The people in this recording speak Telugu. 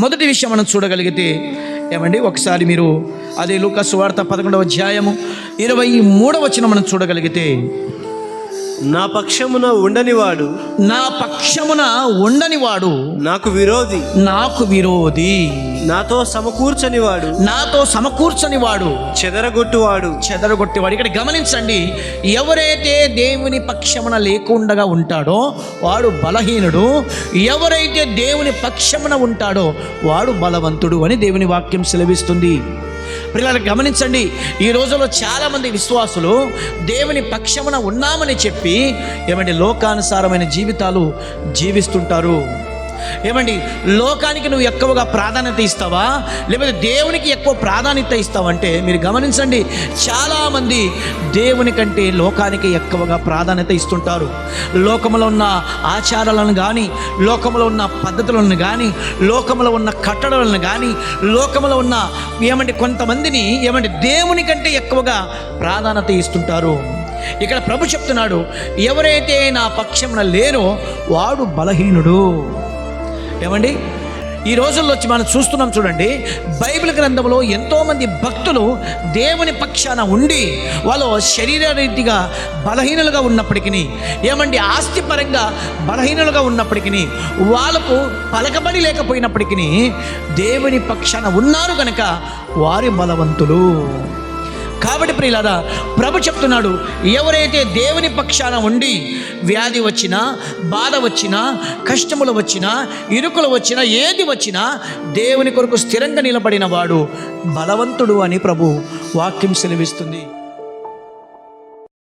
మొదటి విషయం మనం చూడగలిగితే ఏమండి, ఒకసారి మీరు అదే లూకా సువార్త 11వ అధ్యాయము 23వ వచనం మనం చూడగలిగితే, నా పక్షమున ఉండనివాడు నాకు విరోధి, నాతో సమకూర్చని వాడు చెదరగొట్టువాడు. ఇక్కడ గమనించండి, ఎవరైతే దేవుని పక్షమున లేకుండా ఉంటాడో వాడు బలహీనుడు, ఎవరైతే దేవుని పక్షమున ఉంటాడో వాడు బలవంతుడు అని దేవుని వాక్యం సెలవిస్తుంది. పిల్లలు గమనించండి, ఈ రోజుల్లో చాలామంది విశ్వాసులు దేవుని పక్షమున ఉన్నామని చెప్పి లోకానుసారమైన జీవితాలు జీవిస్తుంటారు. లోకానికి నువ్వు ఎక్కువగా ప్రాధాన్యత ఇస్తావా, లేకపోతే దేవునికి ఎక్కువ ప్రాధాన్యత ఇస్తావంటే మీరు గమనించండి, చాలామంది దేవుని కంటే లోకానికి ఎక్కువగా ప్రాధాన్యత ఇస్తుంటారు. లోకంలో ఉన్న ఆచారాలను కానీ, లోకంలో ఉన్న పద్ధతులను కానీ, లోకంలో ఉన్న కట్టడలను కానీ, లోకంలో ఉన్న కొంతమందిని దేవుని కంటే ఎక్కువగా ప్రాధాన్యత ఇస్తుంటారు. ఇక్కడ ప్రభు చెప్తున్నాడు, ఎవరైతే నా పక్షమున లేరో వాడు బలహీనుడు. ఈ రోజుల్లో వచ్చి మనం చూస్తున్నాం చూడండి, బైబిల్ గ్రంథంలో ఎంతోమంది భక్తులు దేవుని పక్షాన ఉండి వాళ్ళు శరీరరీతిగా బలహీనులుగా ఉన్నప్పటికీ, ఆస్తిపరంగా బలహీనులుగా ఉన్నప్పటికీ, వాళ్ళకు పలకబడి లేకపోయినప్పటికీ దేవుని పక్షాన ఉన్నారు కనుక వారి బలవంతులు. కాబట్టి ప్రియులారా, ప్రభు చెప్తున్నాడు, ఎవరైతే దేవుని పక్షాన ఉండి వ్యాధి వచ్చినా, బాధ వచ్చినా, కష్టములు వచ్చినా, ఇరుకులు వచ్చినా, ఏది వచ్చినా దేవుని కొరకు స్థిరంగా నిలబడిన వాడు బలవంతుడు అని ప్రభు వాక్యం సెలవిస్తుంది.